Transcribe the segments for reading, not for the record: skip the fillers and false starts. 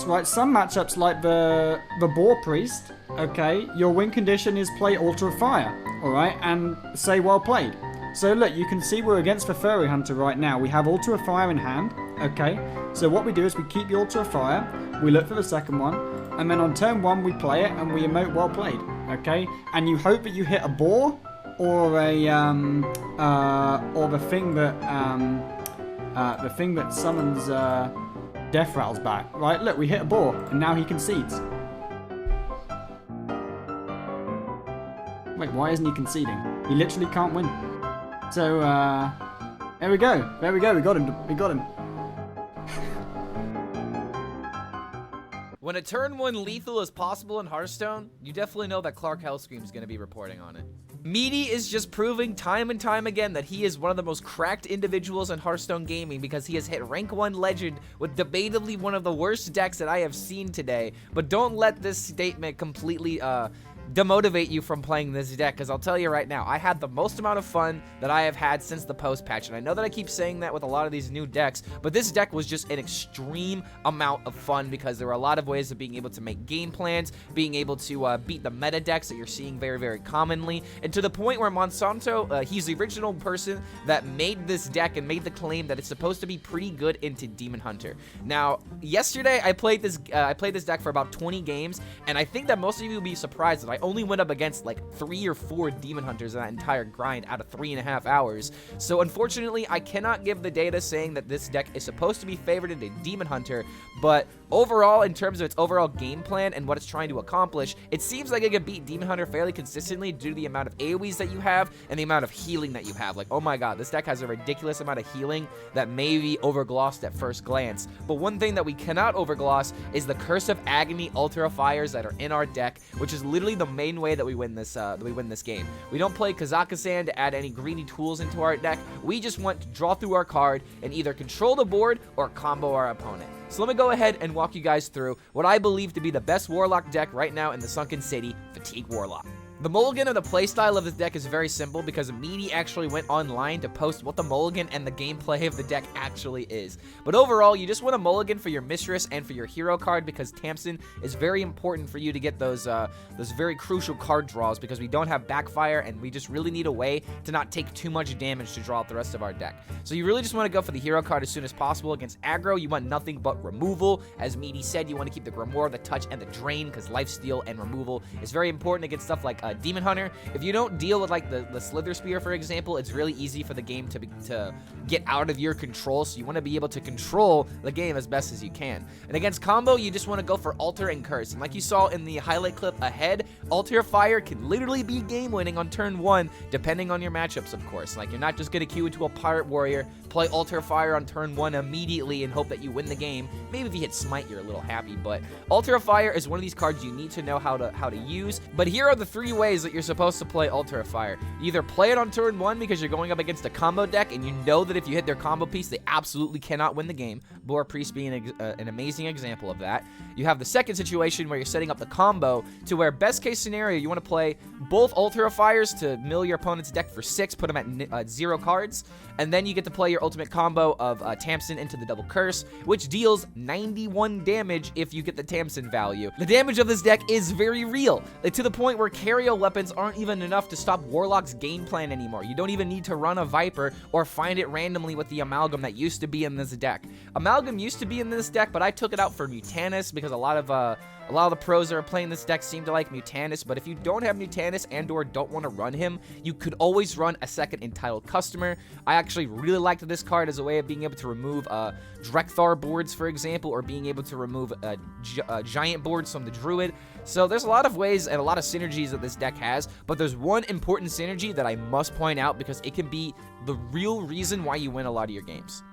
right? Some matchups like the Boar Priest, okay, your win condition is play Altar of Fire, alright, and say well played. So look, you can see we're against the Furry Hunter right now. We have Altar of Fire in hand, okay? So what we do is we keep the Altar of Fire, we look for the second one, and then on turn 1 we play it and we emote well played, okay? And you hope that you hit a boar or a or the thing that summons Death Rattles back, right? Look, we hit a boar and now he concedes. Wait, why isn't he conceding? He literally can't win. So there we go. We got him. When a turn 1 lethal is possible in Hearthstone, you definitely know that Clark HELLSCREAM is going to be reporting on it. Meati is just proving time and time again that he is one of the most cracked individuals in Hearthstone gaming because he has hit rank 1 legend with debatably one of the worst decks that I have seen today. But don't let this statement completely demotivate you from playing this deck, because I'll tell you right now, I had the most amount of fun that I have had since the post patch, and I know that I keep saying that with a lot of these new decks, but this deck was just an extreme amount of fun because there were a lot of ways of being able to make game plans, being able to beat the meta decks that you're seeing very, very commonly, and to the point where Monsanto, he's the original person that made this deck and made the claim that it's supposed to be pretty good into Demon Hunter. Now, yesterday I played this deck for about 20 games, and I think that most of you will be surprised that I only went up against like 3 or 4 Demon Hunters in that entire grind out of 3.5 hours. So unfortunately, I cannot give the data saying that this deck is supposed to be favored into Demon Hunter, but overall, in terms of its overall game plan and what it's trying to accomplish, it seems like it can beat Demon Hunter fairly consistently due to the amount of AoEs that you have and the amount of healing that you have. Like, oh my god, this deck has a ridiculous amount of healing that may be overglossed at first glance. But one thing that we cannot overgloss is the Curse of Agony Altar of Fires that are in our deck, which is literally the main way that we win this game. We don't play Kazakhstan to add any greedy tools into our deck. We just want to draw through our card and either control the board or combo our opponent. So let me go ahead and walk you guys through what I believe to be the best Warlock deck right now in the Sunken City, Fatigue Warlock. The mulligan of the playstyle of this deck is very simple because Meati actually went online to post what the mulligan and the gameplay of the deck actually is. But overall, you just want a mulligan for your Mistress and for your hero card because Tamsin is very important for you to get those very crucial card draws because we don't have backfire and we just really need a way to not take too much damage to draw out the rest of our deck. So you really just want to go for the hero card as soon as possible. Against aggro, you want nothing but removal. As Meati said, you want to keep the Grimoire, the Touch, and the Drain because lifesteal and removal is very important against stuff like Demon Hunter. If you don't deal with like the Slither Spear, for example, it's really easy for the game to get out of your control, so you want to be able to control the game as best as you can. And against combo, you just want to go for Altar and Curse. And like you saw in the highlight clip ahead, Altar of Fire can literally be game winning on turn 1, depending on your matchups, of course. Like, you're not just going to queue into a Pirate Warrior, play Altar of Fire on turn 1 immediately and hope that you win the game. Maybe if you hit Smite, you're a little happy, but Altar of Fire is one of these cards you need to know how to use. But here are the 3 ways that you're supposed to play Altar of Fire. You either play it on turn 1 because you're going up against a combo deck and you know that if you hit their combo piece, they absolutely cannot win the game. Boar Priest being an amazing example of that. You have the second situation where you're setting up the combo to where best case scenario, you want to play both Altar of Fires to mill your opponent's deck for 6, put them at 0 cards, and then you get to play your ultimate combo of Tamsin into the double curse, which deals 91 damage if you get the Tamsin value. The damage of this deck is very real, to the point where Cariel weapons aren't even enough to stop Warlock's game plan anymore. You don't even need to run a Viper or find it randomly with the Amalgam that used to be in this deck. Amalgam used to be in this deck, but I took it out for Mutanus because a lot of the pros that are playing this deck seem to like Mutanus, but if you don't have Mutanus and or don't want to run him, you could always run a second Entitled Customer. I actually really liked this card as a way of being able to remove Drekthar boards, for example, or being able to remove giant boards from the Druid. So there's a lot of ways and a lot of synergies that this deck has, but there's one important synergy that I must point out because it can be the real reason why you win a lot of your games.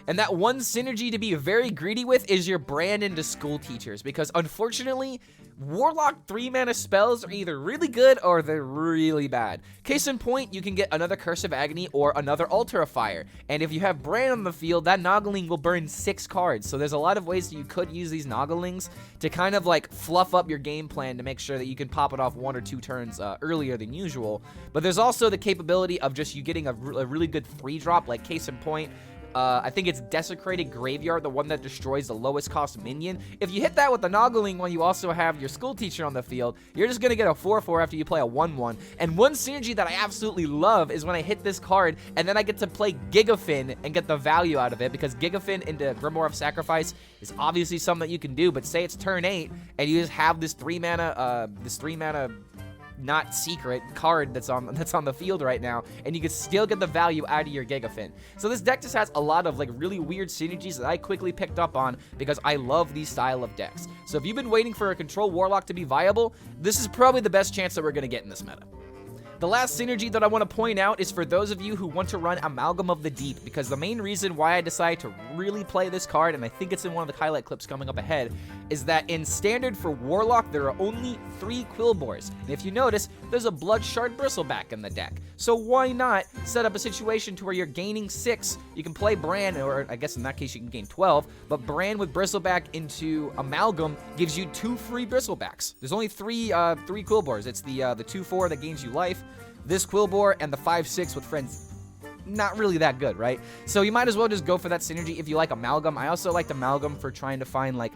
And that one synergy to be very greedy with is your brand into school teachers, because unfortunately, Warlock 3-mana spells are either really good or they're really bad. Case in point, you can get another Curse of Agony or another Altar of Fire, and if you have Brand on the field, that Nagaling will burn 6 cards, so there's a lot of ways that you could use these Nagalings to kind of like fluff up your game plan to make sure that you can pop it off 1 or 2 turns earlier than usual. But there's also the capability of just you getting a really good 3-drop, like case in point, I think it's Desecrated Graveyard, the one that destroys the lowest cost minion. If you hit that with the Noggling when you also have your school teacher on the field, you're just gonna get a 4/4 after you play a 1/1. And one synergy that I absolutely love is when I hit this card and then I get to play GIGAFIN and get the value out of it, because GIGAFIN into Grimoire of Sacrifice is obviously something that you can do, but say it's turn 8 and you just have this 3 mana not secret card that's on the field right now, and you can still get the value out of your GIGAFIN. So this deck just has a lot of like really weird synergies that I quickly picked up on because I love these style of decks. So if you've been waiting for a control Warlock to be viable, this is probably the best chance that we're gonna get in this meta. The last synergy that I want to point out is for those of you who want to run Amalgam of the Deep, because the main reason why I decided to really play this card, and I think it's in one of the highlight clips coming up ahead, is that in Standard for Warlock, there are only 3 Quillbores. And if you notice, there's a Blood Shard Bristleback in the deck. So why not set up a situation to where you're gaining 6, you can play Bran, or I guess in that case you can gain 12, but Bran with Bristleback into Amalgam gives you 2 free Bristlebacks. There's only 3 Quillbores. It's the 2/4 that gains you life, this Quillbore, and the 5/6 with friends. Not really that good, right? So you might as well just go for that synergy if you like Amalgam. I also liked Amalgam for trying to find like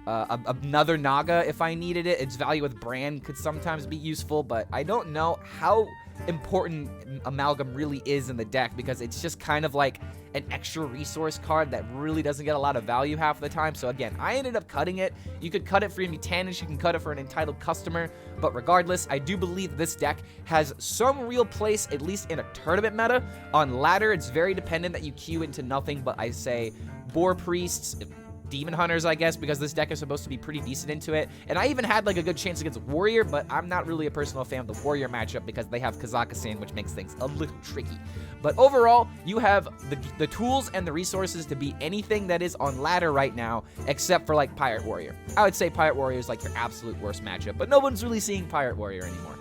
another Naga if I needed it. Its value with Bran could sometimes be useful, but I don't know how important Amalgam really is in the deck, because it's just kind of like an extra resource card that really doesn't get a lot of value half the time. So again, I ended up cutting it. You could cut it for Mutanus, you can cut it for an entitled customer, but regardless, I do believe this deck has some real place, at least in a tournament meta. On ladder, it's very dependent that you queue into nothing but, I say, Boar Priests, Demon Hunters, I guess, because this deck is supposed to be pretty decent into it. And I even had like a good chance against Warrior, but I'm not really a personal fan of the Warrior matchup because they have Kazakhstan, which makes things a little tricky. But overall, you have the tools and the resources to beat anything that is on ladder right now, except for like Pirate Warrior. I would say Pirate Warrior is like your absolute worst matchup, but no one's really seeing Pirate Warrior anymore.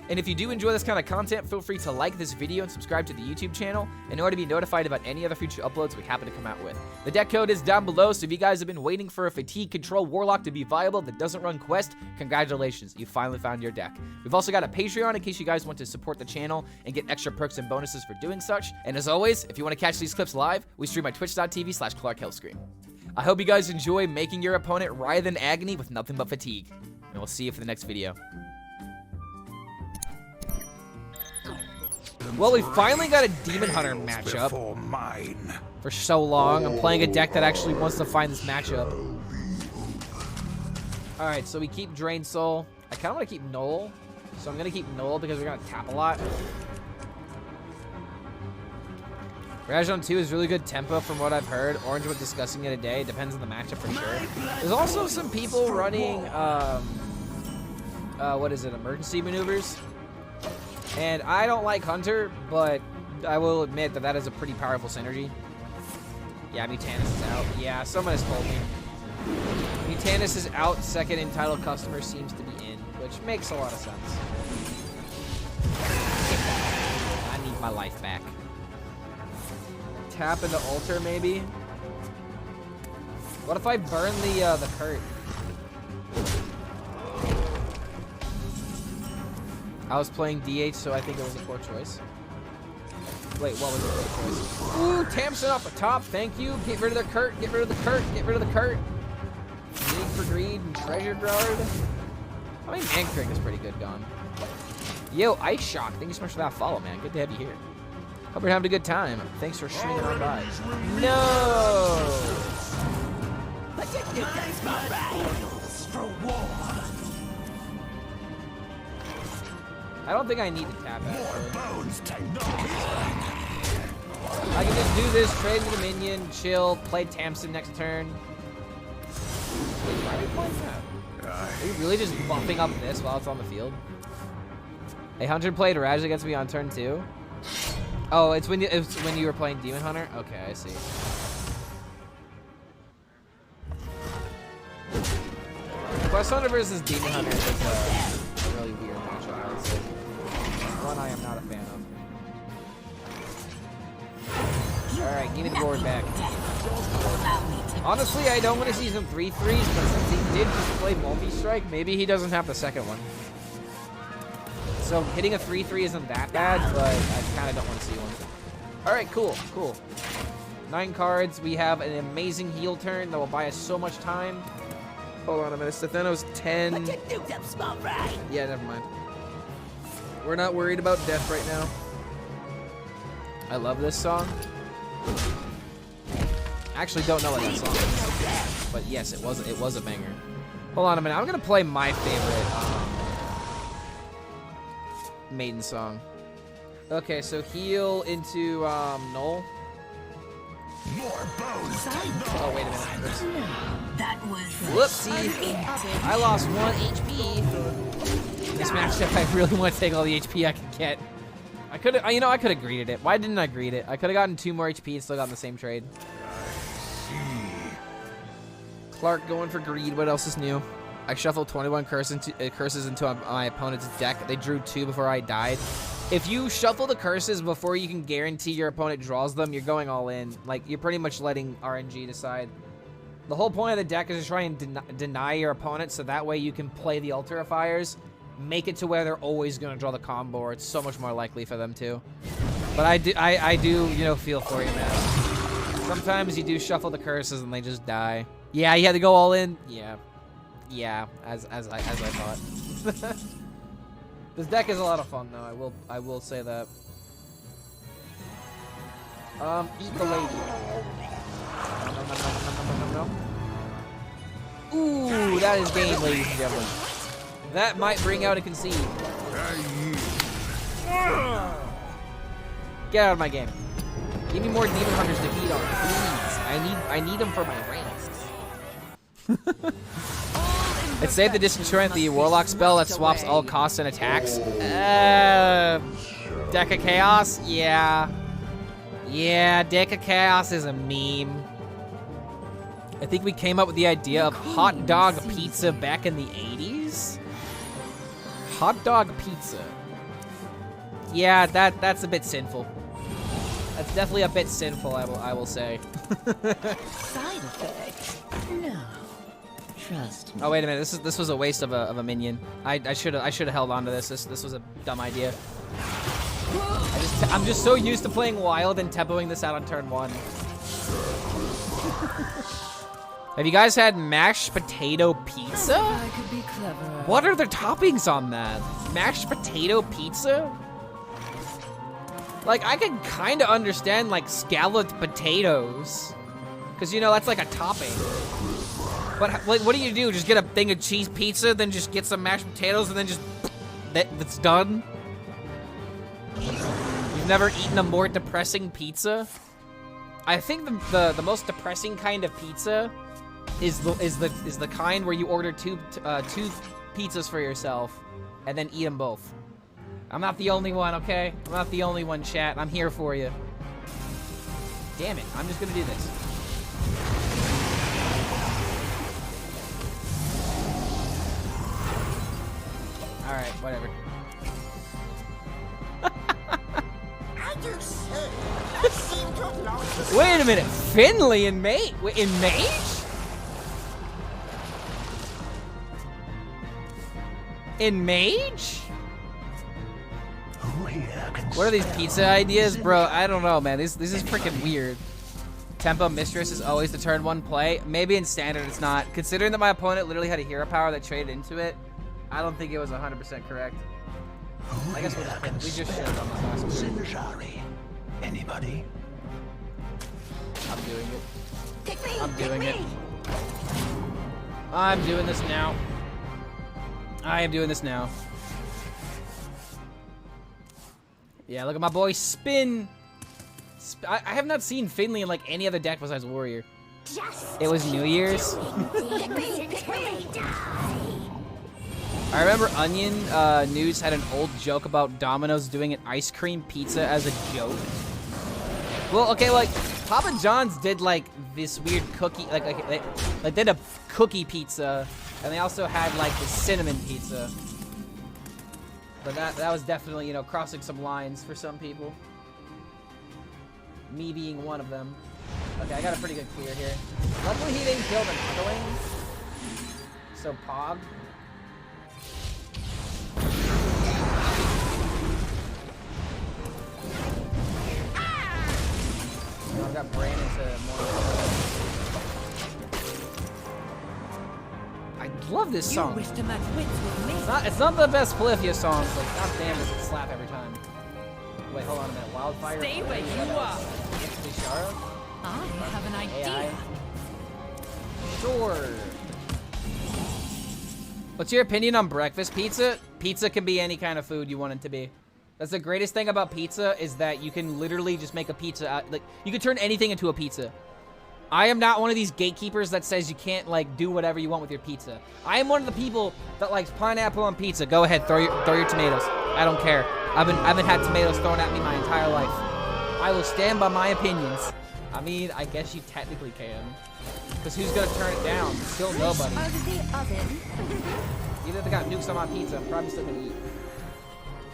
And if you do enjoy this kind of content, feel free to like this video and subscribe to the YouTube channel in order to be notified about any other future uploads we happen to come out with. The deck code is down below, so if you guys have been waiting for a Fatigue Control Warlock to be viable that doesn't run Quest, congratulations, you finally found your deck. We've also got a Patreon in case you guys want to support the channel and get extra perks and bonuses for doing such. And as always, if you want to catch these clips live, we stream at twitch.tv/ClarkHellScream. I hope you guys enjoy making your opponent writhe in agony with nothing but fatigue. And we'll see you for the next video. Well, we finally got a Demon Hunter matchup. For so long, I'm playing a deck that actually wants to find this matchup. Alright, so we keep Drain Soul. I kind of want to keep Null. So I'm going to keep Null because we're going to tap a lot. Rajon 2 is really good tempo from what I've heard. Orange was discussing it today. Depends on the matchup for sure. There's also some people running, what is it, emergency maneuvers. And I don't like Hunter, but I will admit that that is a pretty powerful synergy. Yeah, Mutanus is out. Yeah, someone has told me. Mutanus is out, second entitled customer seems to be in, which makes a lot of sense. I need my life back. Tap into altar, maybe? What if I burn the Kurt? I was playing DH, so I think it was a poor choice. Wait, what was a poor choice? Ooh, Tamsin off the top, thank you. Get rid of the Kurt, get rid of the Kurt, get rid of the Kurt. Need for greed and treasure guard. I mean, anchoring is pretty good gone. Yo, Ice Shock, thank you so much for that follow, man. Good to have you here. Hope you're having a good time. Thanks for swinging on by. No! I don't think I need to tap actually. I can just do this, trade with the minion, chill, play Tamsin next turn. Wait, why are you playing that? Are you really just bumping up this while it's on the field? Hey, Hunter played Raj against me on turn 2. Oh, it's when you were playing Demon Hunter? Okay, I see. Quest Hunter versus Demon Hunter is a really weird matchup, I would say. One I am not a fan of. Alright, give me the board back. Honestly, I don't want to see some 3-3s, but since he did just play multi-strike, maybe he doesn't have the second one. So hitting a 3-3 isn't that bad, but I kind of don't want to see one. Alright, cool, cool. 9 cards. We have an amazing heal turn that will buy us so much time. Hold on a minute. Stefano's 10. But you do them small right. Yeah, never mind. We're not worried about death right now. I love this song. I actually don't know what that song is, but yes, it was a banger. Hold on a minute. I'm gonna play my favorite maiden song. Okay, so heal into Null. Oh wait a minute. That was Whoopsie! I lost 1 HP. This matchup, I really want to take all the HP I can get. I could have, I could have greeted it. Why didn't I greet it? I could have gotten 2 more HP and still gotten the same trade. Clark going for greed. What else is new? I shuffled 21 curses into my opponent's deck. They drew 2 before I died. If you shuffle the curses before you can guarantee your opponent draws them, you're going all in. Like, you're pretty much letting RNG decide. The whole point of the deck is to try and deny your opponent, so that way you can play the Ulterifiers, make it to where they're always going to draw the combo, or it's so much more likely for them to. But I do, you know, feel for you, man. Sometimes you do shuffle the curses and they just die. Yeah, you had to go all in. Yeah, as I thought. This deck is a lot of fun, though. I will say that. Eat the lady. No. Ooh, that is game, ladies and gentlemen. That might bring out a concede. Get out of my game. Give me more demon hunters to feed on, please. I need them for my ranks. It saved the Disenchant, the Warlock spell that swaps all costs and attacks. Deck of Chaos? Yeah. Yeah, Deck of Chaos is a meme. I think we came up with the idea of hot dog pizza back in the 80s. Hot dog pizza. Yeah, that's a bit sinful. That's definitely a bit sinful, I will say. side effects. No. Trust me. Oh wait a minute, this was a waste of a minion. I should have held on to this. This was a dumb idea. I'm just so used to playing wild and tempoing this out on turn 1. Have you guys had mashed potato pizza? I could be clever. What are the toppings on that? Mashed potato pizza? Like, I can kind of understand, like, scalloped potatoes. Because, you know, that's like a topping. But like, what do? Just get a thing of cheese pizza, then just get some mashed potatoes, and then just... That's done? You've never eaten a more depressing pizza? I think the most depressing kind of pizza is the kind where you order two pizzas for yourself and then eat them both. I'm not the only one, okay? I'm not the only one, chat. I'm here for you. Damn it! I'm just gonna do this. All right, whatever. Wait a minute, Finley in Mage? In Mage? In Mage? What are these pizza ideas? Bro, I don't know, man. This is freaking weird. Tempo Mistress is always the turn 1 play. Maybe in Standard it's not. Considering that my opponent literally had a hero power that traded into it, I don't think it was 100% correct. I guess we just should have done this last week. Anybody? I'm doing it. I'm doing it. I'm doing this now. I am doing this now. Yeah, look at my boy Spin. I have not seen Finley in like any other deck besides Warrior. It was New Year's. I remember Onion News had an old joke about Domino's doing an ice cream pizza as a joke. Well, okay, like Papa John's did like this weird cookie, like they did a cookie pizza, and they also had like the cinnamon pizza. But that was definitely, you know, crossing some lines for some people. Me being one of them. Okay, I got a pretty good clear here. Luckily he didn't kill the Underling. So Pog. got Brand into more. I love this You song. wish to match wits with me. It's not the best Polyphia song, but god damn does it slap every time. Wait, hold on a minute. Wildfire. Stay where you are. Bishara? I have an idea. AI. Sure. What's your opinion on breakfast pizza? Pizza can be any kind of food you want it to be. That's the greatest thing about pizza is that you can literally just make a pizza out, like you can turn anything into a pizza. I am not one of these gatekeepers that says you can't like do whatever you want with your pizza. I am one of the people that likes pineapple on pizza. Go ahead, throw your tomatoes. I don't care. I haven't had tomatoes thrown at me my entire life. I will stand by my opinions. I mean, I guess you technically can. Because who's gonna turn it down? Still nobody. Out of the oven. Even if they got nukes on my pizza, I'm probably still gonna eat.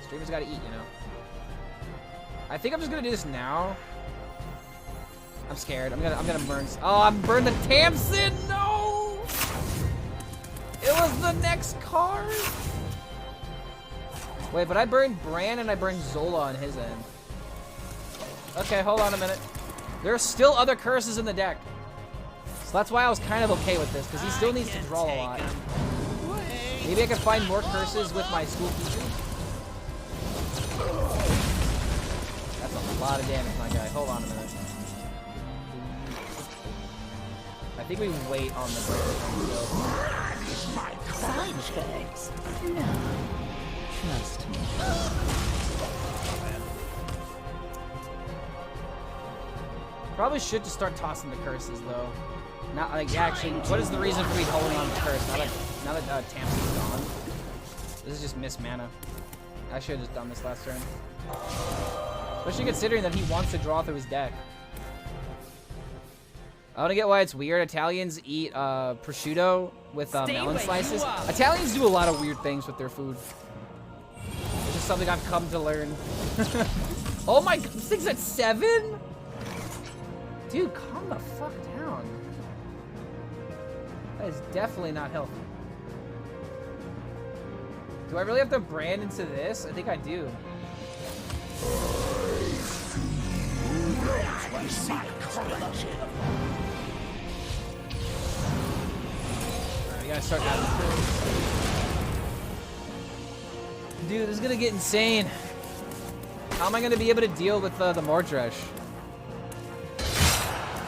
Streamers gotta eat, you know. I think I'm just gonna do this now. I'm scared. I'm gonna burn. Oh, I'm burning the Tamsin. No. It was the next card. Wait, but I burned Bran and I burned Zola on his end. Okay, hold on a minute. There are still other curses in the deck. So that's why I was kind of okay with this, because he still needs to draw a lot. Maybe I can find more curses with my school teacher. That's a lot of damage, my guy. Hold on a minute. I think we wait on the Bran. Side effects. No. Trust me. Probably should just start tossing the curses, though. Not like actually. What is the reason for me holding on to curse? Now that Tamsin's gone, this is just missed mana. I should have just done this last turn. Especially considering that he wants to draw through his deck. I don't get why it's weird. Italians eat prosciutto with melon slices. Italians do a lot of weird things with their food. This is something I've come to learn. Oh my god, this thing's at 7? Dude, calm the fuck down. That is definitely not healthy. Do I really have to brand into this? I think I do. Alright, we gotta start having this. Dude, this is gonna get insane. How am I gonna be able to deal with the Mordresh?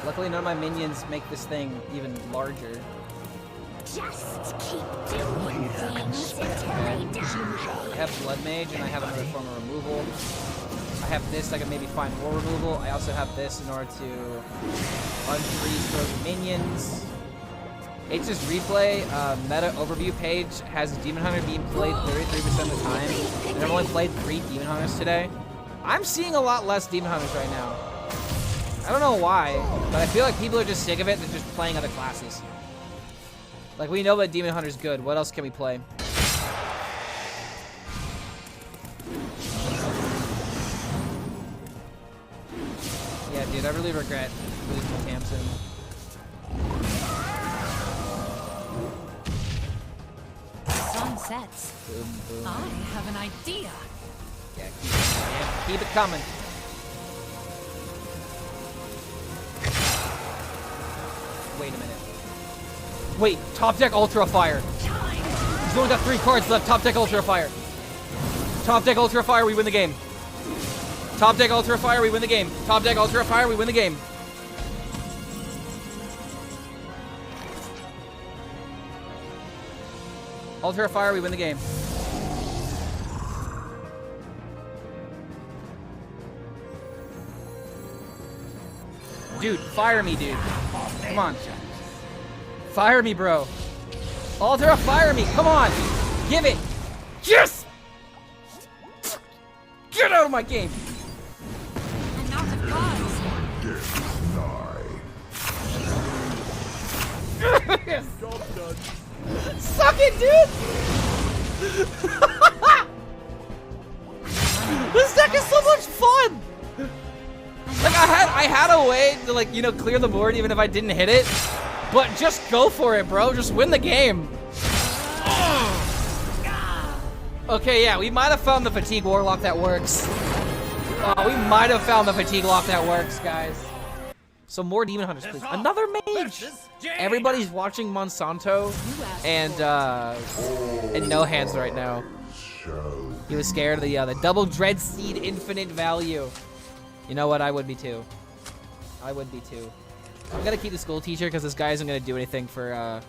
Luckily, none of my minions make this thing even larger. Just keep doing things until they die. I have Blood Mage, and I have another form of removal. I have this, I can maybe find more removal. I also have this in order to unfreeze those minions. H's replay meta overview page has Demon Hunter being played 33% of the time, and I've only played 3 Demon Hunters today. I'm seeing a lot less Demon Hunters right now. I don't know why, but I feel like people are just sick of it and just playing other classes. Like, we know that Demon Hunter's good. What else can we play? Yeah, dude, I really regret losing to Tamsin. Sun sets. Boom, boom. I have an idea. Yeah, keep it coming. Wait a minute. Wait, top deck Ultra Fire. He's only got 3 cards left. Top deck Ultra Fire. Top deck Ultra Fire, we win the game. Top deck Ultra Fire, we win the game. Top deck Ultra Fire, we win the game. Ultra Fire, we win the game. Dude, fire me, dude. Come on. Fire me, bro. Ultra, fire me. Come on. Give it. Yes! Get out of my game. I'm out of cards. Yes. Suck it, dude. This deck is so much fun. Like, I had a way to, like, you know, clear the board even if I didn't hit it. But just go for it, bro. Just win the game. Okay, yeah, we might have found the Fatigue Warlock that works. Oh, we might have found the Fatigue Lock that works, guys. So more demon hunters, please. Another mage. Everybody's watching Monsanto and No Hands right now. He was scared of the double dread seed infinite value. You know what? I would be too. I would be too. I'm gonna keep the school teacher because this guy isn't gonna do anything for a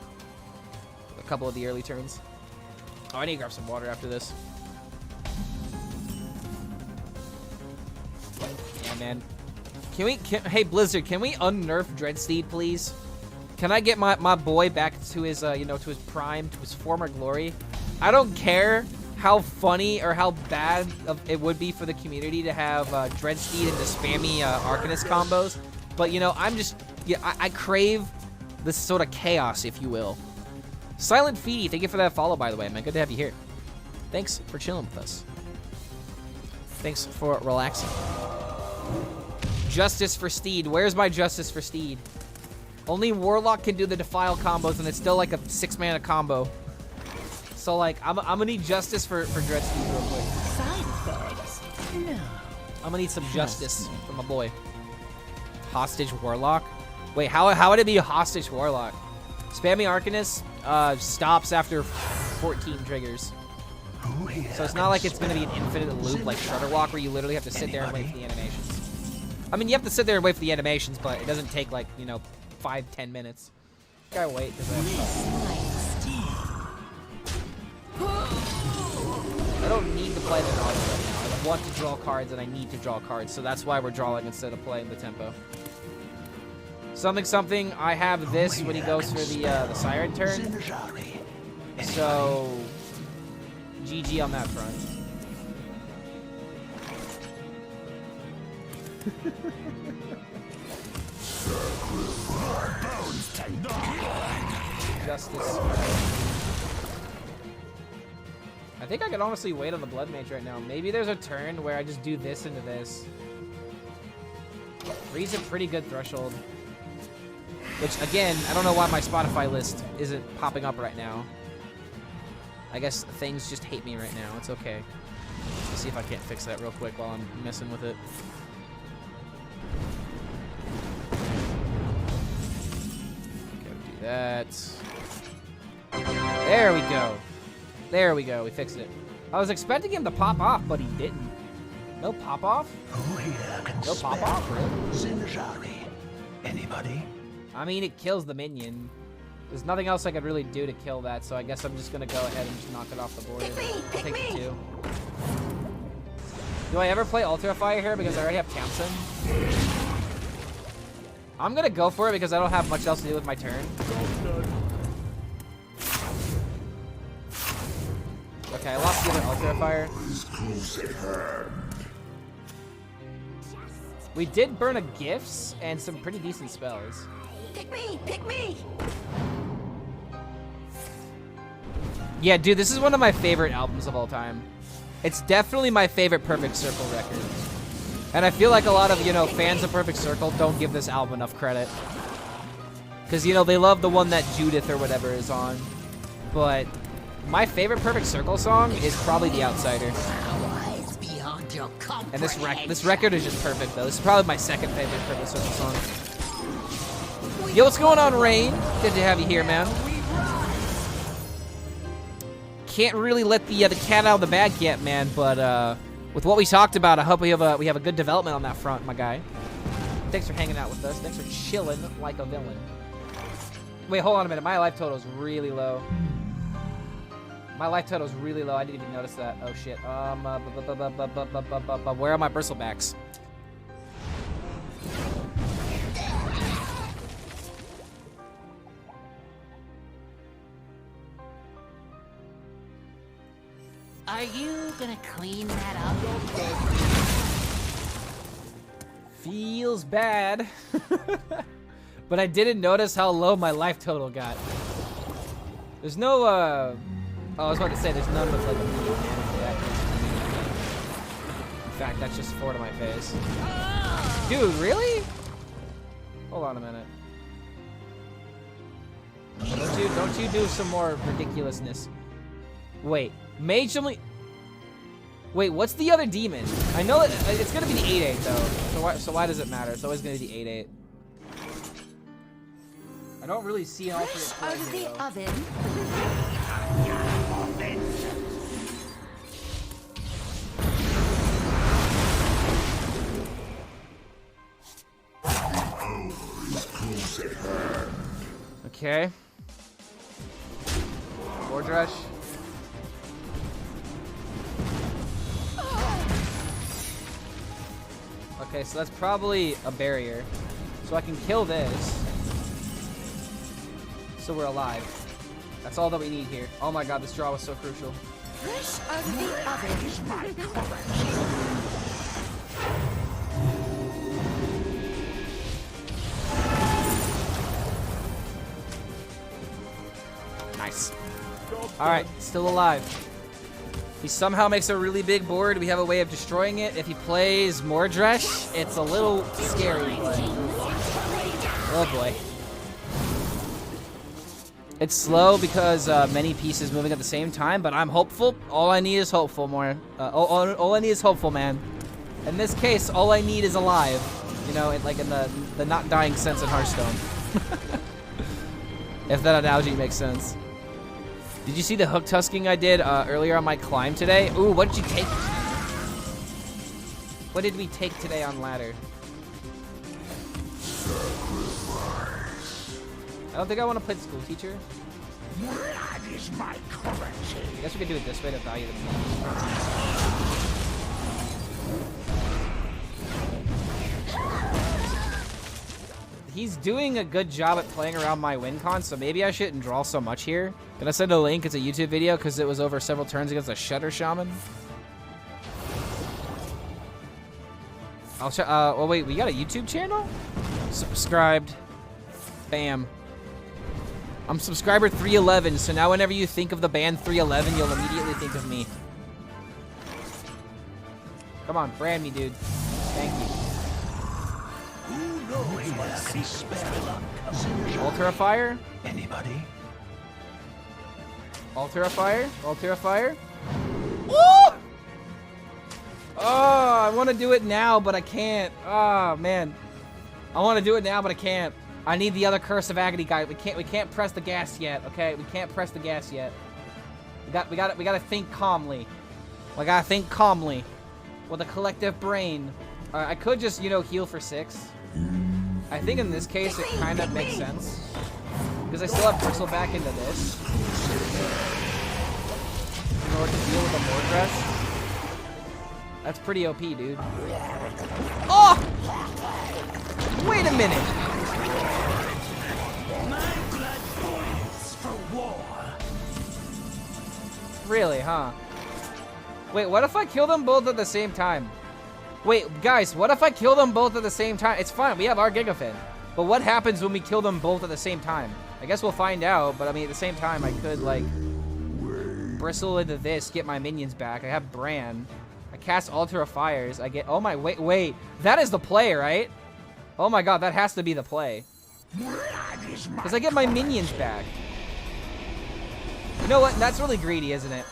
couple of the early turns. Oh, I need to grab some water after this. Yeah, man. Hey Blizzard, can we unnerf Dreadsteed, please? Can I get my boy back to his, to his prime, to his former glory? I don't care how funny or how bad it would be for the community to have Dreadsteed and the spammy Arcanist combos, but I crave this sort of chaos, if you will. Silent Feedy, thank you for that follow, by the way, man. Good to have you here. Thanks for chilling with us. Thanks for relaxing. Justice for Steed. Where's my Justice for Steed? Only Warlock can do the Defile combos, and it's still like a 6-mana combo. So, like, I'm gonna need Justice for Dreadsteed real quick. Side effects? No. I'm gonna need some Justice from my boy. Hostage Warlock? Wait, how would it be a Hostage Warlock? Spammy Arcanist stops after 14 triggers. So it's not like it's gonna be an infinite loop like Shudder Walk where you literally have to sit there and wait for the animations. I mean, you have to sit there and wait for the animations, but it doesn't take like, 5-10 minutes. Gotta wait. I don't need to play the Naga right now. I want to draw cards and I need to draw cards, so that's why we're drawing instead of playing the tempo. Something, I have this when he goes for the Siren turn. So, GG on that front. Justice. I think I could honestly wait on the Blood Mage right now. Maybe there's a turn where I just do this into this. 3's a pretty good threshold. Which, again, I don't know why my Spotify list isn't popping up right now. I guess things just hate me right now. It's okay. Let's see if I can't fix that real quick while I'm messing with it. Okay, do that. There we go. There we go. We fixed it. I was expecting him to pop off, but he didn't. No pop off? No pop off, really? Anybody? I mean, it kills the minion. There's nothing else I could really do to kill that, so I guess I'm just gonna go ahead and just knock it off the board. I'll take the 2. Do I ever play Ultra Fire here because I already have Tamsin? I'm gonna go for it because I don't have much else to do with my turn. Okay, I lost the other Ultra Fire. We did burn a Gifts and some pretty decent spells. Pick me! Pick me! Yeah, dude, this is one of my favorite albums of all time. It's definitely my favorite Perfect Circle record. And I feel like a lot of, fans of Perfect Circle don't give this album enough credit. Because, they love the one that Judith or whatever is on. But my favorite Perfect Circle song is probably The Outsider. And this record is just perfect, though. This is probably my second favorite Perfect Circle song. Yo, what's going on, Rain? Good to have you here, man. Can't really let the cat out of the bag yet, man. But with what we talked about, I hope we have a good development on that front, my guy. Thanks for hanging out with us. Thanks for chilling like a villain. Wait, hold on a minute. My life total is really low. My life total is really low. I didn't even notice that. Oh shit. Where are my bristlebacks? Are you gonna clean that up? Feels bad. But I didn't notice how low my life total got. There's no, oh, I was about to say there's none with like a medium damage. In fact, that's just 4 to my face. Dude, really? Hold on a minute. Don't you do some more ridiculousness. Wait, mage only... Wait, what's the other demon? I know it's gonna be the 8/8 though. So why does it matter? It's always gonna be the 8/8. I don't really see an alternate Fresh play out of here, the though. oven. Okay. Board rush. Okay, so that's probably a barrier. So I can kill this. So we're alive. That's all that we need here. Oh my god, this draw was so crucial. Fresh out of the oven. Nice. Alright, still alive. If he somehow makes a really big board, we have a way of destroying it. If he plays Mordresh, it's a little scary, but... Oh boy. It's slow because many pieces moving at the same time, but I'm hopeful. All I need is hopeful, more. All I need is hopeful, man. In this case, all I need is alive. You know, like in the not dying sense in Hearthstone. If that analogy makes sense. Did you see the hook tusking I did earlier on my climb today? Ooh, what did you take? What did we take today on ladder? I don't think I want to play the school teacher. That is my currency. I guess we could do it this way to value the He's doing a good job at playing around my win con, so maybe I shouldn't draw so much here. Gonna send a link. It's a YouTube video because it was over several turns against a Shutter Shaman. I'll check. Oh wait, we got a YouTube channel? Subscribed. Bam. I'm subscriber 311, so now whenever you think of the band 311, you'll immediately think of me. Come on, brand me, dude. Thank you. Who knows what a free spell comes? Altar of Fire? Anybody? Altar of Fire? Altar of Fire? Woo! Oh, I want to do it now, but I can't. Oh, man. I want to do it now, but I can't. I need the other Curse of Agony guy. We can't press the gas yet, okay? We can't press the gas yet. We got to think calmly. We got to think calmly with a collective brain. I could just, you know, heal for 6. I think in this case it kind of makes sense because I still have Bristle back into this in order to deal with a Mordresh. That's pretty OP, dude. Oh! Wait a minute. My blood boils for war. Really, huh? Wait, what if I kill them both at the same time? Wait, guys, what if I kill them both at the same time? It's fine, we have our GIGAFIN. But what happens when we kill them both at the same time? I guess we'll find out, but I mean, at the same time, I could, like, bristle into this, get my minions back. I have Bran. I cast Altar of Fires. I get, oh my, wait. That is the play, right? Oh my god, that has to be the play. Because I get my minions back. You know what? That's really greedy, isn't it?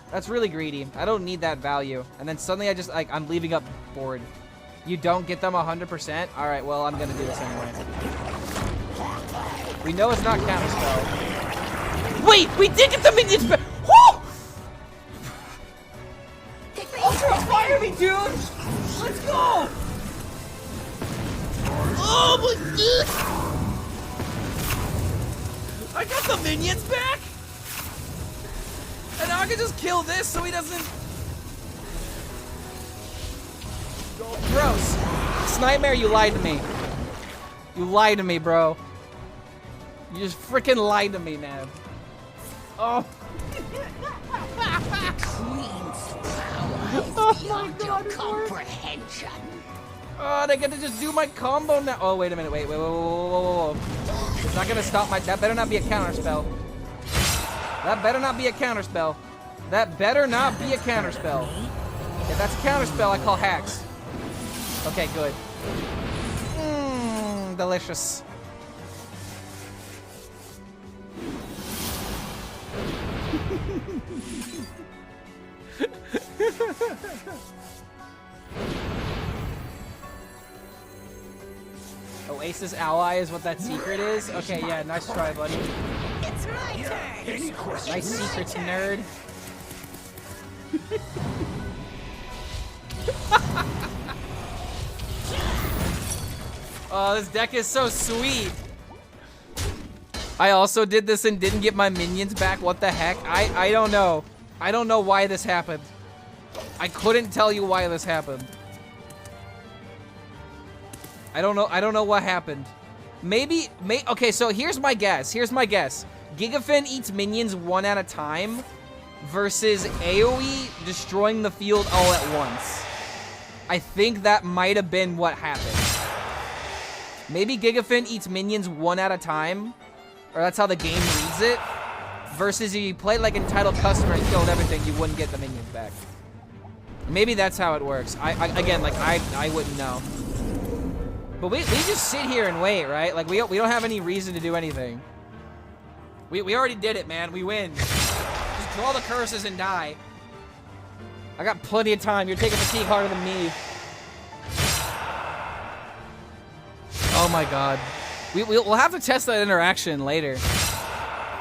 That's really greedy. I don't need that value. And then suddenly I just, like, I'm leaving up board. You don't get them 100%? Alright, well, I'm gonna do this anyway. We know it's not counterspell. Wait! We did get the minions back! Woo! Ultra fire me, dude! Let's go! Oh my god! I got the minions back? And now I can just kill this so he doesn't... Gross. It's Nightmare, you lied to me. You lied to me, bro. You just freaking lied to me, man. Oh. Oh my god, comprehension. Oh, they get to just do my combo now. Oh, wait a minute. Wait. Whoa. It's not gonna stop my... That better not be a counter spell. That better not be a counterspell. That better not be a counterspell. If that's a counterspell, I call hacks. Okay, good. Delicious. Oasis ally is what that secret is? Okay, yeah, nice try, buddy. It's my turn. Nice secrets, nerd. Oh, this deck is so sweet. I also did this and didn't get my minions back. What the heck? I don't know. I don't know why this happened. I couldn't tell you why this happened. I don't know what happened. Okay, so here's my guess. GIGAFIN eats minions one at a time versus AoE destroying the field all at once. I think that might have been what happened. Maybe GIGAFIN eats minions one at a time, or that's how the game reads it, versus if you played like entitled customer and killed everything, you wouldn't get the minions back. Maybe that's how it works. Again, like I wouldn't know. But we just sit here and wait, right? Like we don't have any reason to do anything. We already did it, man. We win. Just draw the curses and die. I got plenty of time. You're taking fatigue harder than me. Oh my god. We'll have to test that interaction later.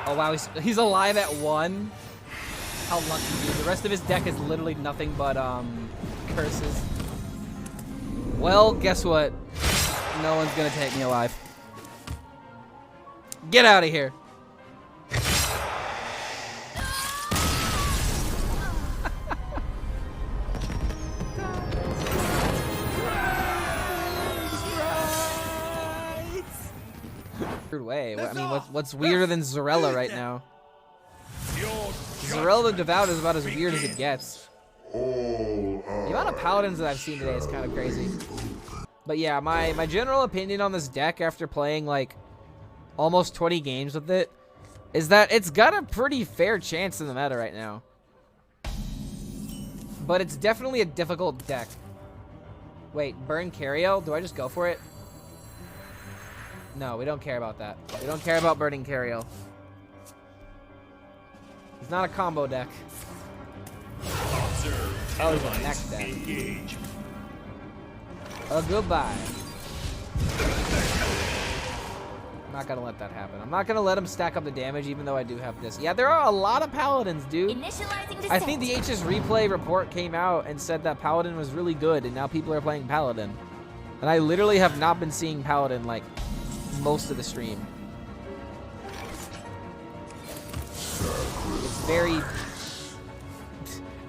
Oh wow, he's alive at 1. How lucky, dude. The rest of his deck is literally nothing but curses. Well, guess what? No one's gonna take me alive. Get out of here. Weird way. I mean, what's weirder than Zarella right now? Zarella the Devout is about as weird as it gets. The amount of paladins that I've seen today is kind of crazy. But yeah, my general opinion on this deck after playing like almost 20 games with it is that it's got a pretty fair chance in the meta right now. But it's definitely a difficult deck. Wait, burn Cariel? Do I just go for it? No, we don't care about that. We don't care about burning Cariel. He's not a combo deck. Oh, he's a next deck. Oh, goodbye. I'm not gonna let that happen. I'm not gonna let him stack up the damage, even though I do have this. Yeah, there are a lot of paladins, dude. I think the HS replay report came out and said that paladin was really good, and now people are playing paladin. And I literally have not been seeing paladin like most of the stream.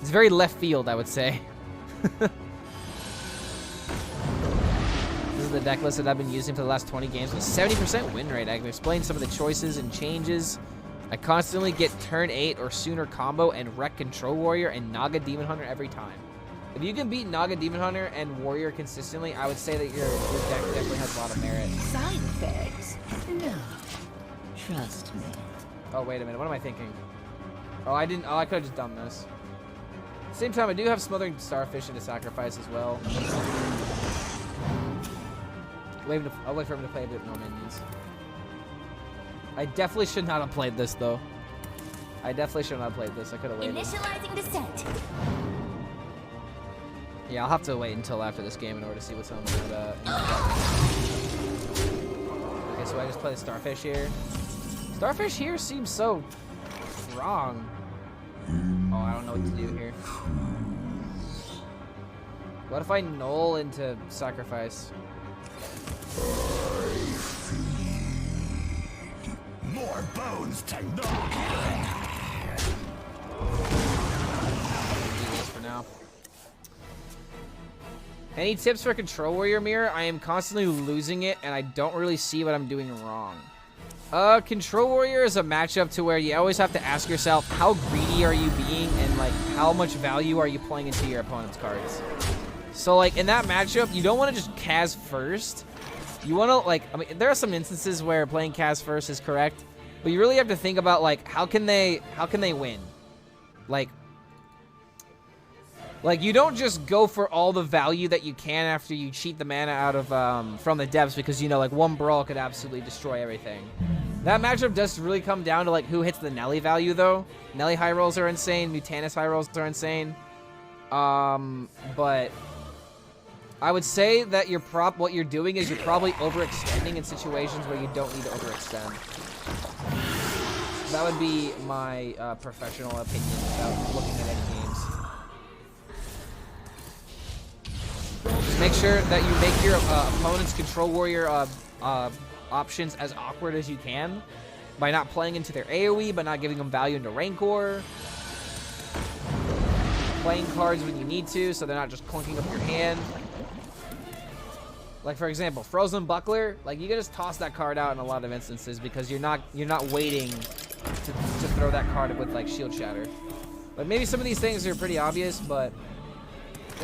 It's very left field, I would say. This is the deck list that I've been using for the last 20 games with 70% win rate. I can explain some of the choices and changes. I constantly get turn 8 or sooner combo and wreck Control Warrior and Naga Demon Hunter every time. If you can beat Naga Demon Hunter and Warrior consistently, I would say that your deck definitely has a lot of merit. Side effects? No. Trust me. Oh, wait a minute. What am I thinking? Oh, I didn't. Oh, I could have just done this. Same time, I do have Smothering Starfish into sacrifice as well. I'll wait for him to play a bit more minions. I definitely should not have played this, though. I definitely should not have played this. I could have waited. Initializing descent. Yeah, I'll have to wait until after this game in order to see what's on the Okay, so I just play the Starfish here. Starfish here seems so wrong. Oh, I don't know what to do here. What if I null into sacrifice? More bones to knock. Do this for now. Any tips for Control Warrior Mirror? I am constantly losing it, and I don't really see what I'm doing wrong. Control Warrior is a matchup to where you always have to ask yourself, how greedy are you being, and like, how much value are you playing into your opponent's cards? So like, in that matchup, you don't want to just Kaz first. You want to like, I mean, there are some instances where playing Kaz first is correct, but you really have to think about like, how can they win? Like you don't just go for all the value that you can after you cheat the mana out of from the depths, because you know like one brawl could absolutely destroy everything. That matchup does really come down to like who hits the Nelly value though. Nelly high rolls are insane, Mutanus high rolls are insane. But I would say that what you're doing is you're probably overextending in situations where you don't need to overextend. That would be my professional opinion about looking at any games. Just make sure that you make your opponent's control warrior options as awkward as you can by not playing into their AoE, by not giving them value into Rancor, playing cards when you need to so they're not just clunking up your hand. Like for example, Frozen Buckler, like you can just toss that card out in a lot of instances because you're not waiting to throw that card with like Shield Shatter. But maybe some of these things are pretty obvious, but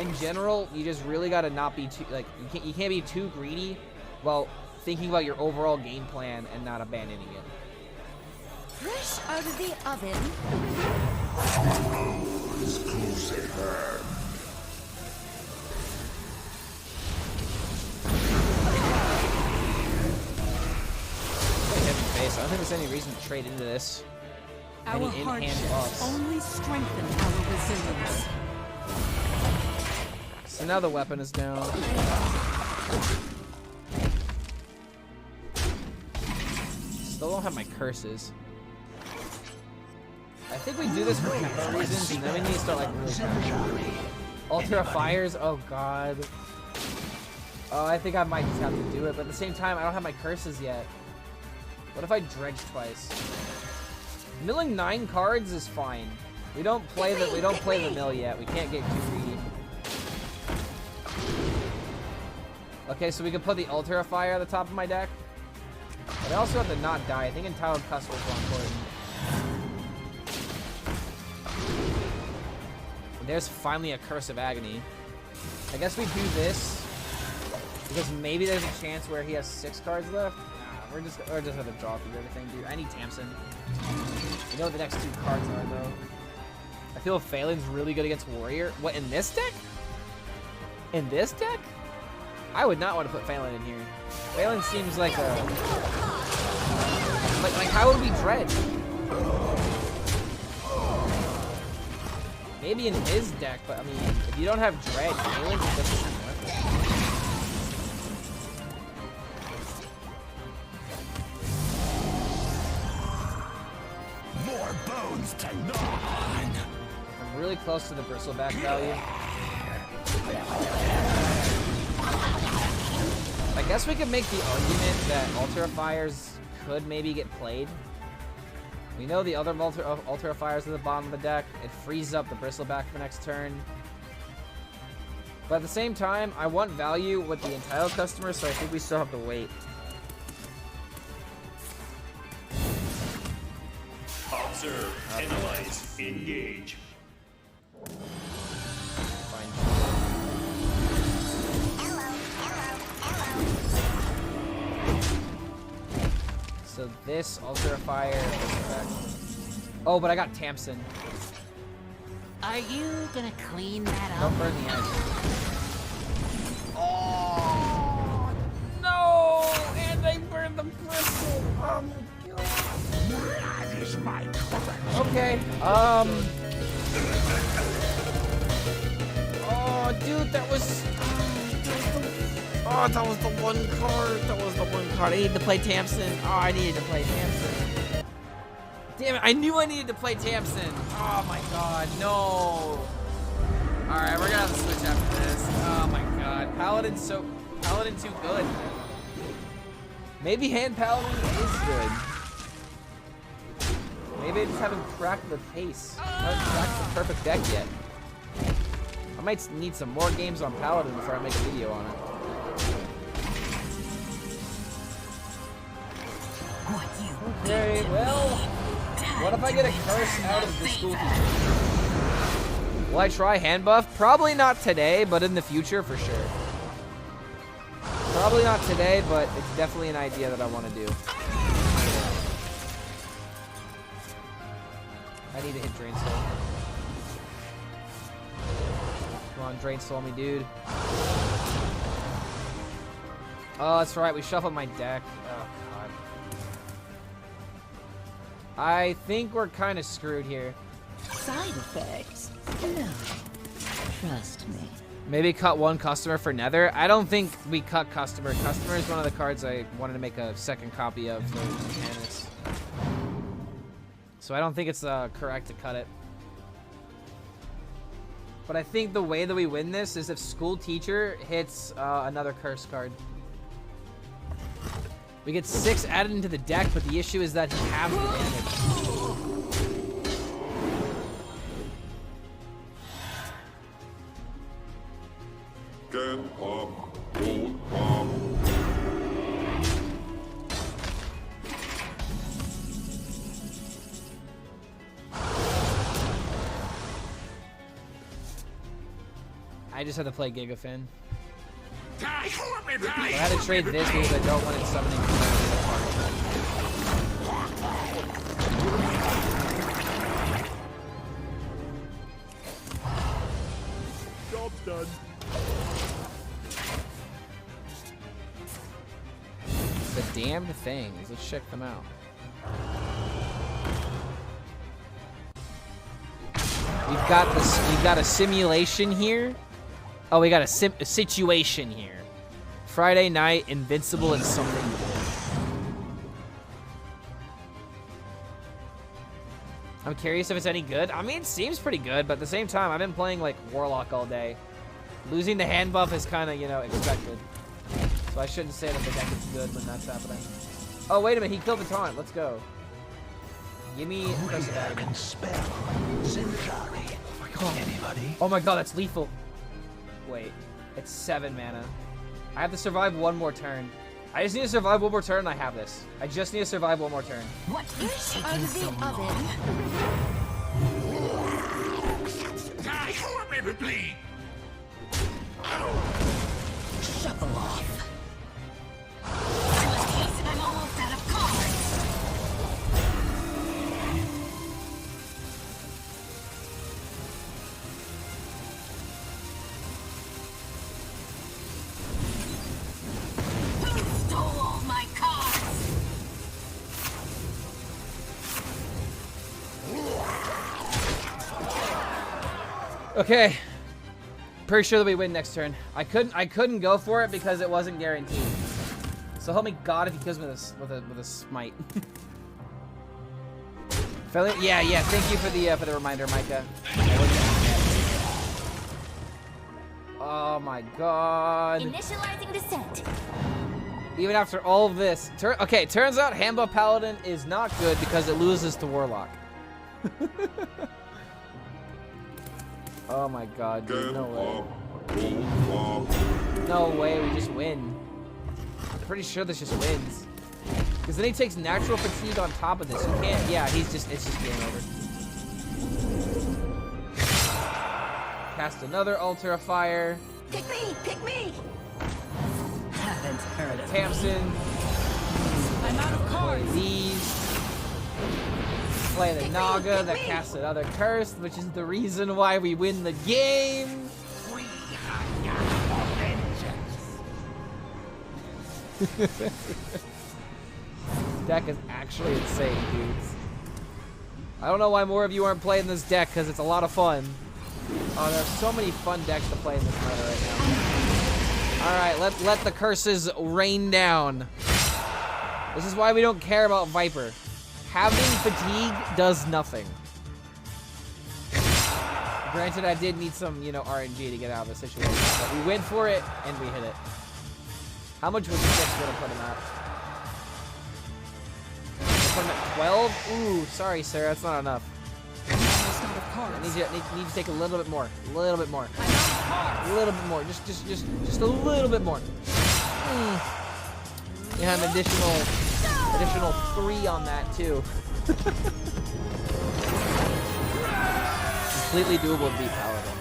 in general, you just really gotta not be too like you can't be too greedy while thinking about your overall game plan and not abandoning it. Fresh out of the oven. Is close at hand. Face. I don't think there's any reason to trade into this. Our Any in-hand hardships buffs. only strengthen our resilience. So now the weapon is down. Still don't have my curses. I think we do this for tempo reasons, and then we need to start like really Altar of Fires. Oh god. Oh, I think I might just have to do it, but at the same time, I don't have my curses yet. What if I dredge twice? Milling 9 cards is fine. We don't play the mill yet. We can't get too greedy. Okay, so we can put the Altar of Fire at the top of my deck. But I also have to not die. I think Entitled Customer is more important. And there's finally a Curse of Agony. I guess we do this because maybe there's a chance where he has 6 cards left. Nah, we're just gonna draw through everything, dude. I need Tamsin. You know what the next 2 cards are, though. I feel Phelan's really good against Warrior. What, in this deck? In this deck? I would not want to put Phelan in here. Phelan seems like a... Like how would we dredge? Maybe in his deck, but I mean, if you don't have dredge, Phelan just doesn't have weapons. More bones to gnaw on. I'm really close to the bristleback value. I guess we could make the argument that Altar of Fires could maybe get played. We know the other Altar of Fires at the bottom of the deck. It frees up the bristleback for next turn. But at the same time, I want value with the Entitled Customer, so I think we still have to wait. Observe, analyze, engage. Fine. So this Altar of Fire. Oh, but I got Tamsin. Are you gonna clean that up? Don't burn the edge. Oh no! And I burned the bristle. Oh my god. That is my correct. Okay. Oh, dude, that was. Oh, that was the one card. That was the one card. I needed to play Tamsin. Oh, I needed to play Tamsin. Damn it! I knew I needed to play Tamsin. Oh my god, no. All right, we're gonna have to switch after this. Oh my god, Paladin too good. Maybe Hand Paladin is good. Maybe I just haven't cracked the case. I haven't cracked the perfect deck yet. I might need some more games on Paladin before I make a video on it. Okay, well, what if I get a curse out of the school teacher? Will I try hand buff? Probably not today, but in the future for sure. Probably not today, but it's definitely an idea that I want to do. I need to hit Drain Soul. Come on, Drain Soul me, dude. Oh, that's right. We shuffled my deck. Oh, God. I think we're kind of screwed here. Side effects? No. Trust me. Maybe cut one customer for Nether. I don't think we cut customer. Customer is one of the cards I wanted to make a second copy of for mechanics. So I don't think it's correct to cut it. But I think the way that we win this is if school teacher hits another curse card. We get 6 added into the deck, but the issue is that he halves the damage. Can pop, won't pop. I just had to play GIGAFIN. Die, I had to trade this because I don't want it summoning the party. Job's done. The damned things. Let's check them out. We've got this. We've got a simulation here. Oh, we got a situation here. Friday night, invincible, and something good. I'm curious if it's any good. I mean, it seems pretty good, but at the same time, I've been playing like Warlock all day. Losing the hand buff is kind of, you know, expected. So I shouldn't say that the deck is good when that's happening. Oh, wait a minute. He killed the taunt. Let's go. Give me Curse of Agony. Oh my god. Anybody? Oh my god, that's lethal. Wait. It's 7 mana. I have to survive one more turn. I just need to survive one more turn and I have this. I just need to survive one more turn. What is taking so long? Die, baby, bleed. Shuffle off. I'm almost out of cards. Who stole all my cards? Okay. Pretty sure that we win next turn. I couldn't go for it because it wasn't guaranteed. So help me God if he kills me with a smite. Yeah. Thank you for the reminder, Micah. Oh my God. Initializing descent. Even after all of this, okay. Turns out Handbuff Paladin is not good because it loses to Warlock. Oh my god, dude, no way. No way, we just win. I'm pretty sure this just wins. Because then he takes natural fatigue on top of this. You can't, yeah, it's just game over. Cast another Altar of Fire. Pick me! Pick me! Haven't heard of Tamsin. I'm out of cards. These. Play the Naga that casts another curse, which is the reason why we win the game. Deck is actually insane, dudes. I don't know why more of you aren't playing this deck, because it's a lot of fun. Oh, there's so many fun decks to play in this meta right now. Alright, let the curses rain down. This is why we don't care about Viper. Having fatigue does nothing. Granted, I did need some, you know, RNG to get out of the situation, but we went for it and we hit it. How much was 6 gonna put him at? Put him at 12? Ooh, sorry, sir, that's not enough. I need to take a little bit more. A little bit more. A little bit more. Just a little bit more. You have an additional 3 on that too. Completely doable to beat Paladin.